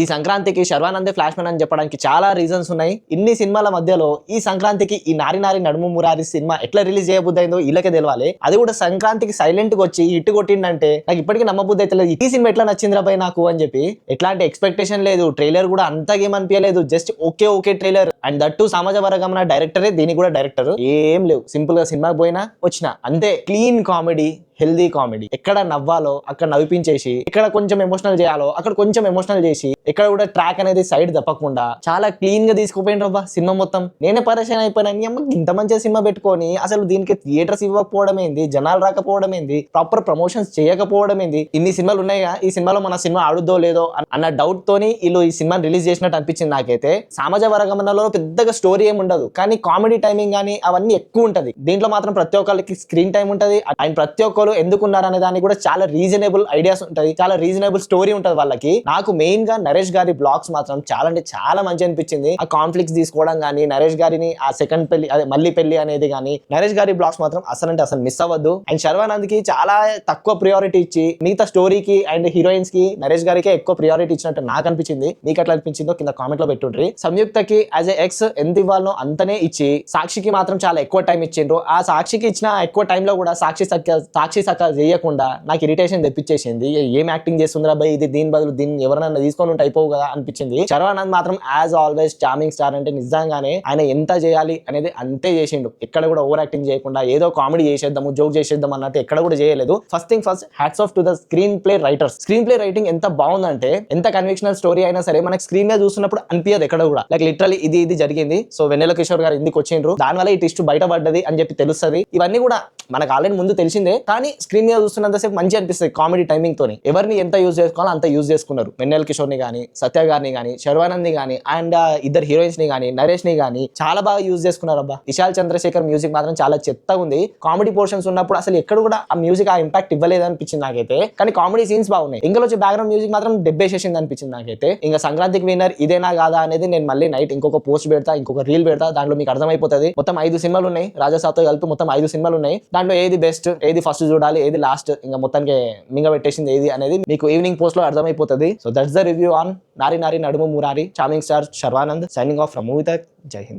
ఈ సంక్రాంతికి శర్వానందే flash man అని చెప్పడానికి చాలా రీజన్స్ ఉన్నాయి. ఇన్ని సినిమాల మధ్యలో ఈ సంక్రాంతికి ఈ నారి నారి నడుము మురారి సినిమా ఎట్లా రిలీజ్ చేయబుద్దైందో వీళ్ళకే తెలవాలి. అది కూడా సంక్రాంతికి సైలెంట్ గా వచ్చి ఇట్టు కొట్టిందంటే నాకు ఇప్పటికీ నమ్మబుద్ధి అయితే లేదు. ఈ సినిమా ఎట్లా నచ్చింది రాబాయ్ నాకు అని చెప్పి. ఎట్లాంటి ఎక్స్పెక్టేషన్ లేదు, ట్రైలర్ కూడా అంతగా ఏమనిపించలేదు, just okay trailer. And that సమాజ వర్గం డైరెక్టరే, దీనికి కూడా డైరెక్టర్. ఏం లేవు, సింపుల్ గా సినిమాకి పోయినా వచ్చిన అంతే. Clean comedy, healthy comedy. ఎక్కడ నవ్వాలో అక్కడ నవ్వించేసి, ఇక్కడ కొంచెం ఎమోషనల్ చేయాలో అక్కడ కొంచెం ఎమోషనల్ చేసి, ఎక్కడ కూడా ట్రాక్ అనేది సైడ్ తప్పకుండా చాలా క్లీన్ గా తీసుకుపోయిన రబ్బా సినిమా మొత్తం. నేనే పరేషాన్ అయిపోయినా, ఇంత మంచి సినిమా పెట్టుకొని అసలు దీనికి థియేటర్స్ ఇవ్వకపోవడం ఏంది, జనాలు రాకపోవడం ఏంది, ప్రాపర్ ప్రమోషన్స్ చేయకపోవడం ఏంది. ఇన్ని సినిమాలు ఉన్నాయిగా, ఈ సినిమాలో మన సినిమా ఆడుద్దో లేదో అన్న డౌట్ తోని వీళ్ళు ఈ సినిమా రిలీజ్ చేసినట్టు అనిపించింది నాకైతే. సమాజ వర్గంలో పెద్దగా స్టోరీ ఏమి ఉండదు, కానీ కామెడీ టైమింగ్ కానీ అవన్నీ ఎక్కువ ఉంటది. దీంట్లో మాత్రం ప్రతి ఒక్కరికి స్క్రీన్ టైం ఉంటది. అండ్ ప్రతి ఒక్కరు ఎందుకున్నారు అనే దానికి కూడా చాలా రీజనబుల్ ఐడియాస్ ఉంటాయి, చాలా రీజనబుల్ స్టోరీ ఉంటది వాళ్ళకి. నాకు మెయిన్ గా నరేష్ గారి బ్లాగ్స్ మాత్రం చాలా అంటే చాలా మంచి అనిపించింది. ఆ కాన్ఫ్లిక్ట్స్ తీసుకోవడం కానీ, నరేష్ గారిని ఆ సెకండ్ పెళ్లి అదే మళ్ళీ పెళ్లి అనేది కానీ, నరేష్ గారి బ్లాగ్స్ మాత్రం అసలు మిస్ అవ్వద్దు. అండ్ శర్వానంద్ కి చాలా తక్కువ ప్రియారిటీ ఇచ్చి మిగతా స్టోరీకి అండ్ హీరోయిన్స్ కి నరేష్ గారికి ఎక్కువ ప్రియారిటీ ఇచ్చినట్టు నాకు అనిపించింది. మీకు ఎట్లా అనిపించిందో కింద కామెంట్ లో పెట్టుండ్రి. సంయుక్తకి యాజ్ ఎ ఎక్స్ ఎంత ఇవ్వాలో అంతనే ఇచ్చి, సాక్షికి మాత్రం చాలా ఎక్కువ టైం ఇచ్చిండ్రు. ఆ సాక్షికి ఇచ్చిన ఎక్కువ టైంలో కూడా సాక్షి సక్క చేయకుండా నాకు ఇరిటేషన్ తెప్పించేసింది. ఏం యాక్టింగ్ చేస్తుందిరా బై, ఇది దీని బదులు దీన్ని ఎవరైనా తీసుకొని ఉంటే అయిపోవు కదా అనిపించింది. శర్వానంద్ మాత్రం యాజ్ ఆల్వేస్ చార్మింగ్ స్టార్. అంటే నిజంగానే ఆయన ఎంత చేయాలి అనేది అంతే చేసిండు. ఎక్కడ కూడా ఓవర్ యాక్టింగ్ చేయకుండా ఏదో కామెడీ చేసేద్దాము, జోక్ చేసేద్దాం అన్నట్టు ఎక్కడ కూడా చేయలేదు. First thing first, hats off to the screen play writers. Screen play writing ఎంత బాగుందంటే, ఎంత కన్విక్షనల్ స్టోరీ అయినా సరే మనకి స్క్రీన్ మీద చూస్తున్నప్పుడు అనిపించదు ఎక్కడ కూడా. లైక్ లిటరలీ ఇది జరిగింది, సో వెన్నెల కిషోర్ గారు ఎందుకు వచ్చిండ్రు, దానివల్ల ఈ ట్విస్ట్ బయటపడ్డది అని చెప్పి తెలుస్తుంది. ఇవన్నీ కూడా మనకు ఆల్రెడీ ముందు తెలిసిందే, కానీ స్క్రీన్ మీద చూస్తున్నంతసేపు మంచి అనిపిస్తుంది కామెడీ టైమింగ్ తోని. ఎవరిని ఎంత యూజ్ చేసుకోవాలో అంత యూజ్ చేసుకున్నారు. వెన్నెల కిషోర్ ని గానీ, సత్య గారిని గానీ, శర్వానంద్ ని గానీ, అండ్ ఇద్దరు హీరోయిన్స్ ని గానీ, నరేష్ ని గానీ చాలా బాగా యూజ్ చేసుకున్నారు అబ్బా. విశాల్ చంద్రశేఖర్ మ్యూజిక్ మాత్రం చాలా చెత్తగా ఉంది. కామెడీ పోర్షన్స్ ఉన్నప్పుడు అసలు ఎక్కడ కూడా ఆ మ్యూజిక్ ఆ ఇంపాక్ట్ ఇవ్వలేదు అనిపించింది నాకైతే. కానీ కామెడీ సీన్స్ బాగున్నాయి. ఇంకా వచ్చి బ్యాక్గ్రౌండ్ మ్యూజిక్ మాత్రం దెబ్బేసేసింది అనిపించింది నాకైతే. ఇంకా సంక్రాంతికి విన్నర్ ఇదేనా కాదా అనేది నేను మళ్ళీ నైట్ ఇంకొక పోస్ట్ పెడతా, ఇంకొక రీల్ పెడతా, దాంట్లో మీకు అర్థమైపోతుంది. మొత్తం 5 సినిమాలు ఉన్నాయి, రాజాసాబ్తో కలిపి మొత్తం 5 సినిమాలు ఉన్నాయి. దాంట్లో ఏది బెస్ట్, ఏది ఫస్ట్ చూడాలి, ఏది లాస్ట్, ఇంకా మొత్తానికి మింగ పెట్టేసింది ఏది అనేది మీకు ఈవినింగ్ పోస్ట్ లో అర్థమైపోతుంది. So that's the review on నారి నారి నడుము Murari, charming star Sharwanand. Signing off from movie తక్. జై హింద్.